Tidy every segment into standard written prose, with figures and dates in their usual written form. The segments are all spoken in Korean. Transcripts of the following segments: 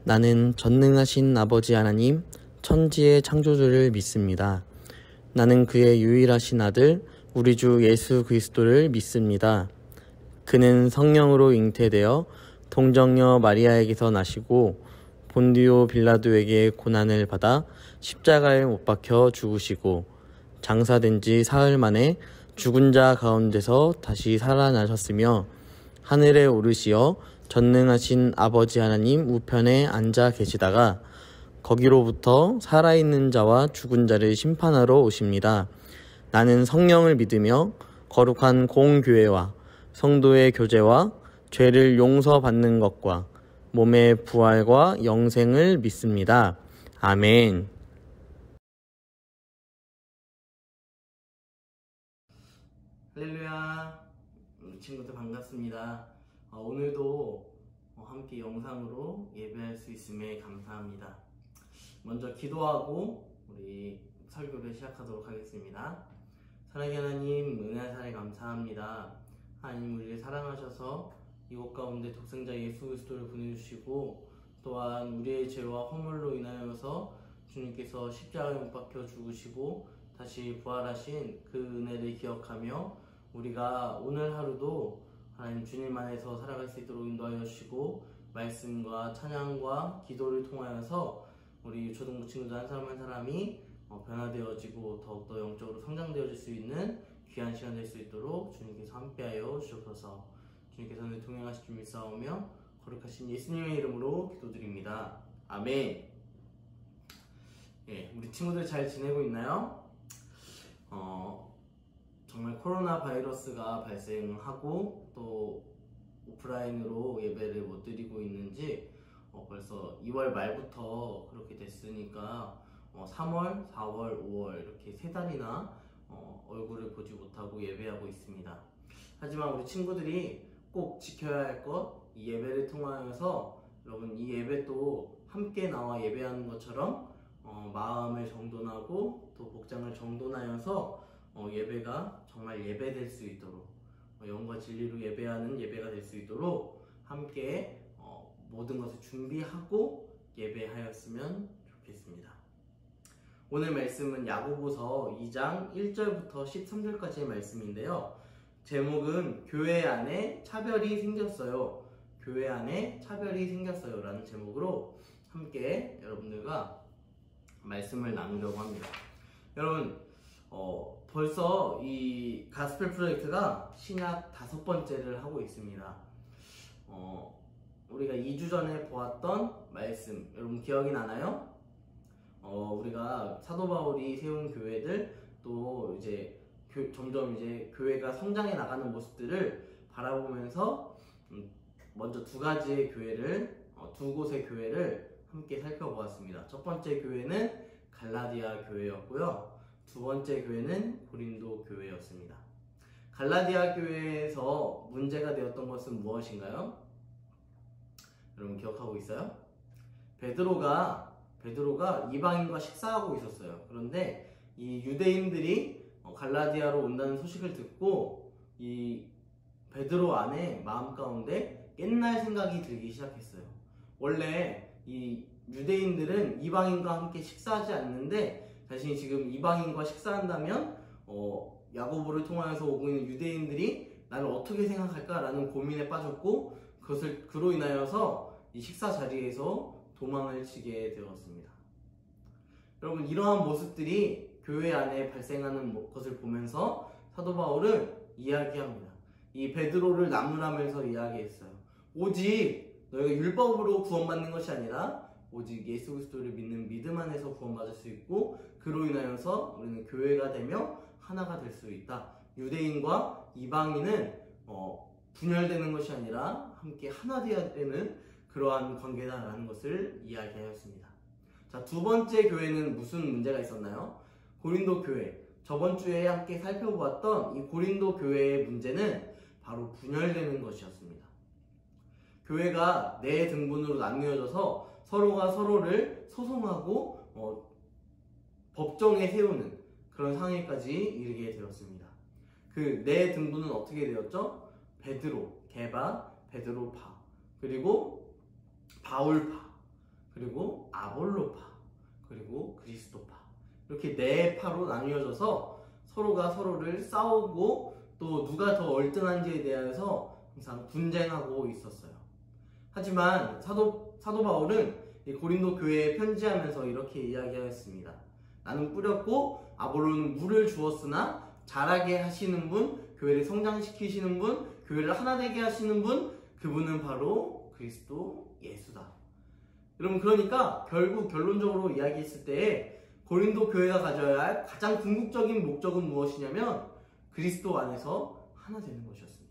나는 전능하신 아버지 하나님, 천지의 창조주를 믿습니다. 나는 그의 유일하신 아들, 우리 주 예수 그리스도를 믿습니다. 그는 성령으로 잉태되어 동정녀 마리아에게서 나시고 본디오 빌라도에게 고난을 받아 십자가에 못 박혀 죽으시고 장사된 지 사흘 만에 죽은 자 가운데서 다시 살아나셨으며 하늘에 오르시어 전능하신 아버지 하나님 우편에 앉아 계시다가 거기로부터 살아있는 자와 죽은 자를 심판하러 오십니다. 나는 성령을 믿으며 거룩한 공교회와 성도의 교제와 죄를 용서받는 것과 몸의 부활과 영생을 믿습니다. 아멘. 할렐루야. 친구들 반갑습니다. 오늘도 함께 영상으로 예배할 수 있음에 감사합니다. 먼저 기도하고 우리 설교를 시작하도록 하겠습니다. 사랑의 하나님, 은혜의 사랑에 감사합니다. 하나님, 우리를 사랑하셔서 이곳 가운데 독생자 예수 그리스도를 보내주시고 또한 우리의 죄와 허물로 인하여서 주님께서 십자가에 못 박혀 죽으시고 다시 부활하신 그 은혜를 기억하며 우리가 오늘 하루도 하나님 주님 안에서 살아갈 수 있도록 인도하여 주시고 말씀과 찬양과 기도를 통하여서 우리 초등부 친구들 한 사람 한 사람이 변화되어지고 더욱더 영적으로 성장되어질 수 있는 귀한 시간 될 수 있도록 주님께서 함께하여 주옵소서. 주님께서는 동행하실 줄 믿사오며 거룩하신 예수님의 이름으로 기도드립니다. 아멘. 예, 우리 친구들 잘 지내고 있나요? 정말 코로나 바이러스가 발생하고 또 오프라인으로 예배를 못 드리고 있는지 벌써 2월 말부터 그렇게 됐으니까 3월, 4월, 5월 이렇게 3달이나 얼굴을 보지 못하고 예배하고 있습니다. 하지만 우리 친구들이 꼭 지켜야 할 것, 이 예배를 통하여서 여러분 이 예배도 함께 나와 예배하는 것처럼 마음을 정돈하고 또 복장을 정돈하여서 예배가 정말 예배될 수 있도록 영과 진리로 예배하는 예배가 될 수 있도록 함께 모든 것을 준비하고 예배하였으면 좋겠습니다. 오늘 말씀은 야고보서 2장 1절부터 13절까지의 말씀인데요. 제목은 교회 안에 차별이 생겼어요. 교회 안에 차별이 생겼어요 라는 제목으로 함께 여러분들과 말씀을 나누려고 합니다. 여러분 벌써 이 가스펠 프로젝트가 신약 5번째를 하고 있습니다. 우리가 2주 전에 보았던 말씀 여러분 기억이 나나요? 우리가 사도 바울이 세운 교회들 또 이제 점점 이제 교회가 성장해 나가는 모습들을 바라보면서 먼저 두 곳의 교회를 함께 살펴보았습니다. 첫 번째 교회는 갈라디아 교회였고요. 두 번째 교회는 고린도 교회였습니다. 갈라디아 교회에서 문제가 되었던 것은 무엇인가요? 여러분 기억하고 있어요? 베드로가 이방인과 식사하고 있었어요. 그런데 이 유대인들이 갈라디아로 온다는 소식을 듣고 이 베드로 안에 마음 가운데 옛날 생각이 들기 시작했어요. 원래 이 유대인들은 이방인과 함께 식사하지 않는데 자신이 지금 이방인과 식사한다면 야고보를 통하여서 오고 있는 유대인들이 나를 어떻게 생각할까라는 고민에 빠졌고 그로 인하여서 이 식사 자리에서 도망을 치게 되었습니다. 여러분 이러한 모습들이 교회 안에 발생하는 것을 보면서 사도 바울은 이야기합니다. 이 베드로를 나무라면서 이야기했어요. 오직 너희가 율법으로 구원받는 것이 아니라 오직 예수 그리스도를 믿는 믿음 안에서 구원받을 수 있고 그로 인하여서 우리는 교회가 되며 하나가 될 수 있다. 유대인과 이방인은 분열되는 것이 아니라 함께 하나 되어야 되는 그러한 관계다라는 것을 이야기하였습니다. 자, 두 번째 교회는 무슨 문제가 있었나요? 고린도 교회. 저번 주에 함께 살펴보았던 이 고린도 교회의 문제는 바로 분열되는 것이었습니다. 교회가 네 등분으로 나뉘어져서 서로가 서로를 소송하고 법정에 세우는 그런 상황까지 이르게 되었습니다. 그 네 등분은 어떻게 되었죠? 베드로, 게바, 베드로파, 그리고 바울파. 그리고 아볼로파, 그리고 그리스도파, 이렇게 네 파로 나뉘어져서 서로가 서로를 싸우고 또 누가 더 얼등한지에 대해서 항상 분쟁하고 있었어요. 하지만 사도 바울은 이 고린도 교회에 편지하면서 이렇게 이야기하였습니다. 나는 뿌렸고 아볼로는 물을 주었으나 자라게 하시는 분, 교회를 성장시키시는 분, 교회를 하나 되게 하시는 분, 그분은 바로 그리스도 예수다. 여러분, 그러니까 결국 결론적으로 이야기했을 때 고린도 교회가 가져야 할 가장 궁극적인 목적은 무엇이냐면 그리스도 안에서 하나 되는 것이었습니다.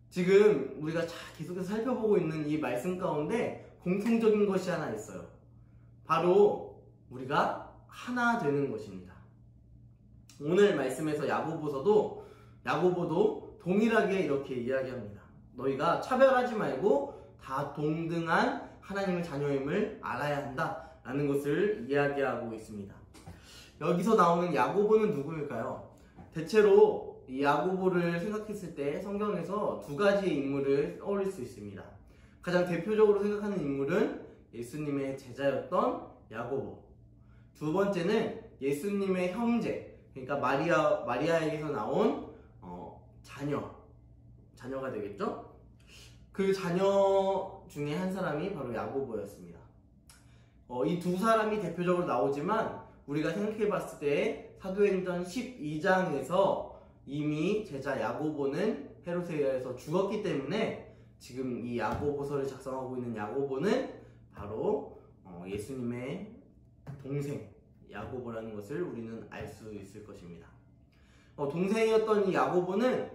지금 우리가 계속해서 살펴보고 있는 이 말씀 가운데 공통적인 것이 하나 있어요. 바로 우리가 하나 되는 것입니다. 오늘 말씀에서 야고보도 동일하게 이렇게 이야기합니다. 너희가 차별하지 말고 다 동등한 하나님의 자녀임을 알아야 한다 라는 것을 이야기하고 있습니다. 여기서 나오는 야고보는 누구일까요? 대체로 이 야고보를 생각했을 때 성경에서 두 가지의 인물을 떠올릴 수 있습니다. 가장 대표적으로 생각하는 인물은 예수님의 제자였던 야고보, 두 번째는 예수님의 형제, 그러니까 마리아에게서 나온 자녀가 되겠죠? 그 자녀 중에 한 사람이 바로 야고보였습니다. 이 두 사람이 대표적으로 나오지만 우리가 생각해 봤을 때 사도행전 12장에서 이미 제자 야고보는 헤롯에 의해서 죽었기 때문에 지금 이 야고보서를 작성하고 있는 야고보는 바로 예수님의 동생 야고보라는 것을 우리는 알 수 있을 것입니다. 동생이었던 이 야고보는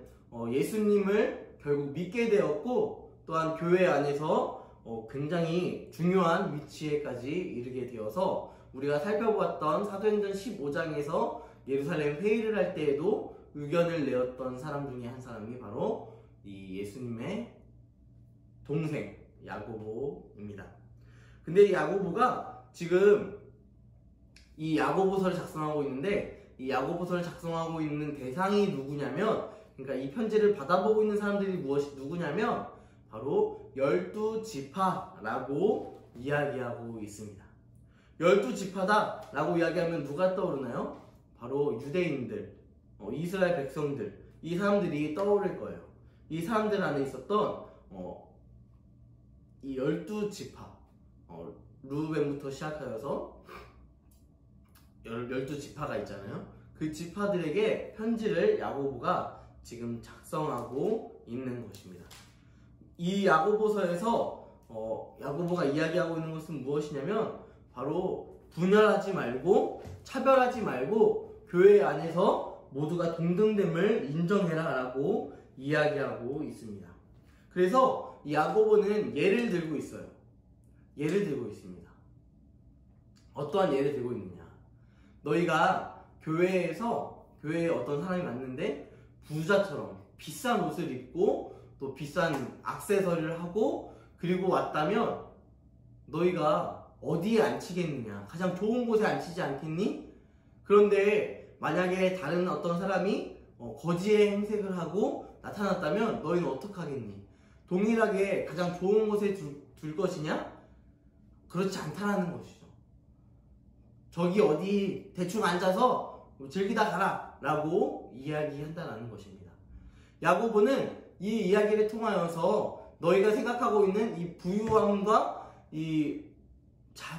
예수님을 결국 믿게 되었고 또한 교회 안에서 굉장히 중요한 위치에까지 이르게 되어서 우리가 살펴보았던 사도행전 15장에서 예루살렘 회의를 할 때에도 의견을 내었던 사람 중에 한 사람이 바로 이 예수님의 동생 야고보입니다. 근데 이 야고보가 지금 이 야고보서를 작성하고 있는데 이 야고보서를 작성하고 있는 대상이 누구냐면, 그러니까 이 편지를 받아보고 있는 사람들이 누구냐면 바로 12지파라고 이야기하고 있습니다. 12지파다 라고 이야기하면 누가 떠오르나요? 바로 유대인들, 이스라엘 백성들, 이 사람들이 떠오를 거예요. 이 사람들 안에 있었던 이 12지파, 루벤부터 시작하여서 12지파가 있잖아요. 그 지파들에게 편지를 야고보가 지금 작성하고 있는 것입니다. 이 야고보서에서 야고보가 이야기하고 있는 것은 무엇이냐면 바로 분열하지 말고 차별하지 말고 교회 안에서 모두가 동등됨을 인정해라 라고 이야기하고 있습니다. 그래서 이 야고보는 예를 들고 있어요. 예를 들고 있습니다. 어떠한 예를 들고 있느냐, 너희가 교회에 어떤 사람이 왔는데 부자처럼 비싼 옷을 입고 또 비싼 액세서리를 하고 그리고 왔다면 너희가 어디에 앉히겠느냐? 가장 좋은 곳에 앉히지 않겠니? 그런데 만약에 다른 어떤 사람이 거지의 행색을 하고 나타났다면 너희는 어떡하겠니? 동일하게 가장 좋은 곳에 둘 것이냐? 그렇지 않다라는 것이죠. 저기 어디 대충 앉아서 즐기다 가라 라고 이야기한다는 것입니다. 야고보는 이 이야기를 통하여서 너희가 생각하고 있는 이 부유함과 이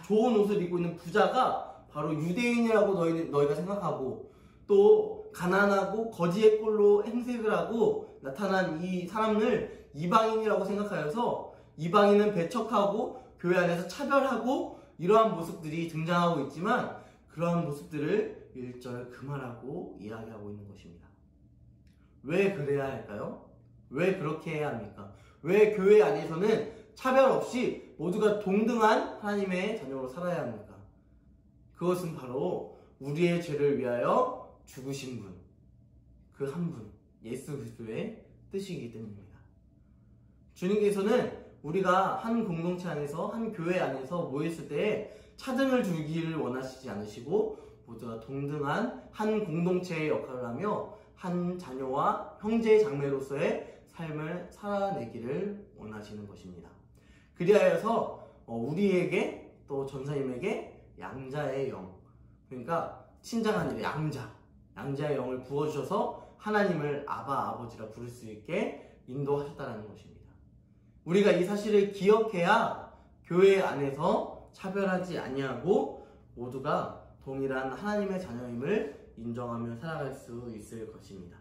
좋은 옷을 입고 있는 부자가 바로 유대인이라고 너희가 생각하고, 또 가난하고 거지의 꼴로 행색을 하고 나타난 이 사람을 이방인이라고 생각하여서 이방인은 배척하고 교회 안에서 차별하고 이러한 모습들이 등장하고 있지만 그러한 모습들을 1절 금하라고 이야기하고 있는 것입니다. 왜 그래야 할까요? 왜 그렇게 해야 합니까? 왜 교회 안에서는 차별 없이 모두가 동등한 하나님의 자녀로 살아야 합니까? 그것은 바로 우리의 죄를 위하여 죽으신 분, 그 한 분, 예수 그리스도의 뜻이기 때문입니다. 주님께서는 우리가 한 공동체 안에서, 한 교회 안에서 모였을 때 차등을 두기를 원하시지 않으시고 모두가 동등한 한 공동체의 역할을 하며 한 자녀와 형제 자매로서의 삶을 살아내기를 원하시는 것입니다. 그리하여서 우리에게 또 전사님에게 양자의 영, 그러니까 친자가 아니라 양자의 영을 부어주셔서 하나님을 아바, 아버지라 부를 수 있게 인도하셨다는 것입니다. 우리가 이 사실을 기억해야 교회 안에서 차별하지 아니하고 모두가 동일한 하나님의 자녀임을 인정하며 살아갈 수 있을 것입니다.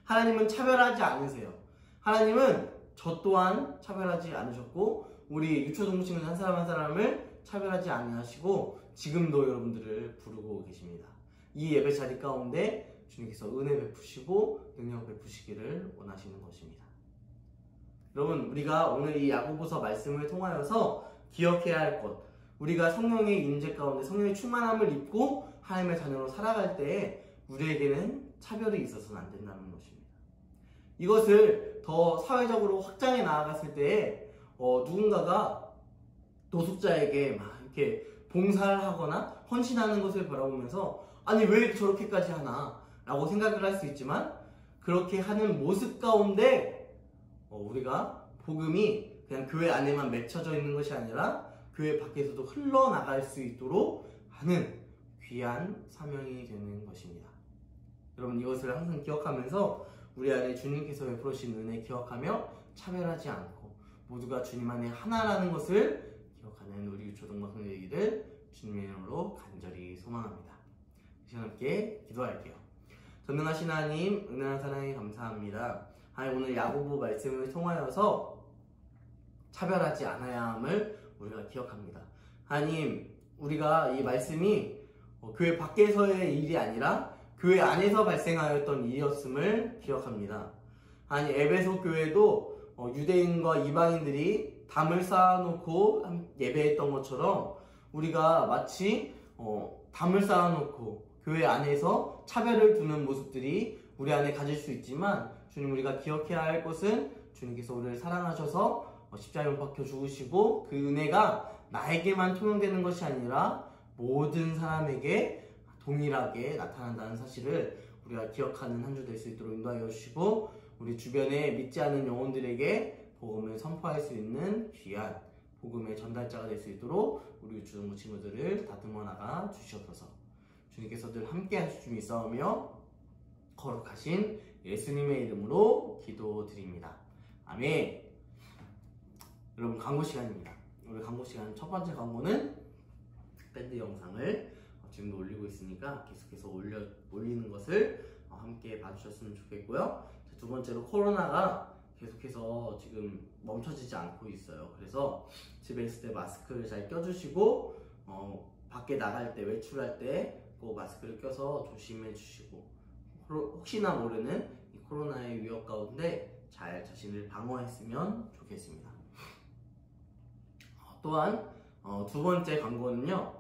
하나님은 차별하지 않으세요. 하나님은 저 또한 차별하지 않으셨고 우리 유초동부 친구 한 사람 한 사람을 차별하지 아니하시고 지금도 여러분들을 부르고 계십니다. 이 예배 자리 가운데 주님께서 은혜 베푸시고 능력 베푸시기를 원하시는 것입니다. 여러분, 우리가 오늘 이 야고보서 말씀을 통하여서 기억해야 할 것, 우리가 성령의 임재 가운데 성령의 충만함을 입고 하나님의 자녀로 살아갈 때에 우리에게는 차별이 있어서는 안 된다는 것입니다. 이것을 더 사회적으로 확장해 나아갔을 때에 누군가가 노숙자에게 막 이렇게 봉사를 하거나 헌신하는 것을 바라보면서 아니 왜 저렇게까지 하나 라고 생각을 할 수 있지만, 그렇게 하는 모습 가운데 우리가 복음이 그냥 교회 안에만 맺혀져 있는 것이 아니라 교회 밖에서도 흘러나갈 수 있도록 하는 귀한 사명이 되는 것입니다. 여러분, 이것을 항상 기억하면서 우리 안에 주님께서 베풀어 주신 은혜 기억하며 차별하지 않고 모두가 주님 안에 하나라는 것을 기억하는 우리 유초동방 되기를 주님의 이름으로 간절히 소망합니다. 이 시간 함께 기도할게요. 전능하신 하나님, 은혜한 사랑에 감사합니다. 하나님, 오늘 야고보 말씀을 통하여서 차별하지 않아야 함을 우리가 기억합니다. 하나님, 우리가 이 말씀이 교회 밖에서의 일이 아니라 교회 안에서 발생하였던 일이었음을 기억합니다. 하나님, 에베소 교회도 유대인과 이방인들이 담을 쌓아놓고 예배했던 것처럼 우리가 마치 담을 쌓아놓고 교회 안에서 차별을 두는 모습들이 우리 안에 가질 수 있지만, 주님, 우리가 기억해야 할 것은 주님께서 우리를 사랑하셔서 십자가에 못 박혀 죽으시고 그 은혜가 나에게만 통용되는 것이 아니라 모든 사람에게 동일하게 나타난다는 사실을 우리가 기억하는 한 주 될 수 있도록 인도하여 주시고, 우리 주변에 믿지 않는 영혼들에게 복음을 선포할 수 있는 귀한 복음의 전달자가 될 수 있도록 우리 유초동부 친구들을 다듬어 나가 주시옵소서. 주님께서 늘 함께 하실 줄 믿사오며 거룩하신 예수님의 이름으로 기도드립니다. 아멘. 여러분, 광고 시간입니다. 우리 광고 시간 첫 번째 광고는 밴드 영상을 지금도 올리고 있으니까 계속해서 올리는 것을 함께 봐주셨으면 좋겠고요. 두 번째로 코로나가 계속해서 지금 멈춰지지 않고 있어요. 그래서 집에 있을 때 마스크를 잘 껴주시고 밖에 나갈 때, 외출할 때 꼭 마스크를 껴서 조심해 주시고, 혹시나 모르는 이 코로나의 위협 가운데 잘 자신을 방어했으면 좋겠습니다. 또한 두 번째 광고는요,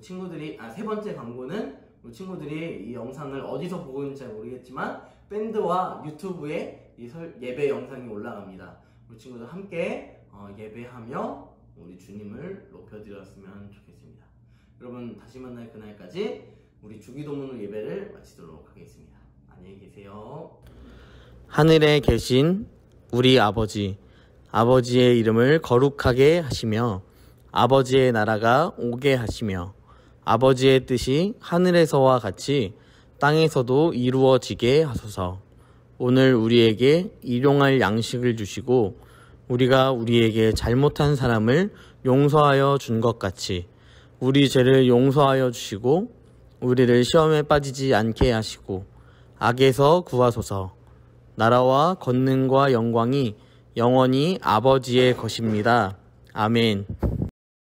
세 번째 광고는 우리 친구들이 이 영상을 어디서 보고 있는지 잘 모르겠지만 밴드와 유튜브에 이 예배 영상이 올라갑니다. 우리 친구들 함께 예배하며 우리 주님을 높여드렸으면 좋겠습니다. 여러분, 다시 만날 그날까지 우리 주기도문으로 예배를 마치도록 하겠습니다. 안녕히 계세요. 하늘에 계신 우리 아버지, 아버지의 이름을 거룩하게 하시며 아버지의 나라가 오게 하시며 아버지의 뜻이 하늘에서와 같이 땅에서도 이루어지게 하소서. 오늘 우리에게 일용할 양식을 주시고 우리가 우리에게 잘못한 사람을 용서하여 준 것 같이 우리 죄를 용서하여 주시고 우리를 시험에 빠지지 않게 하시고 악에서 구하소서. 나라와 권능과 영광이 영원히 아버지의 것입니다. 아멘.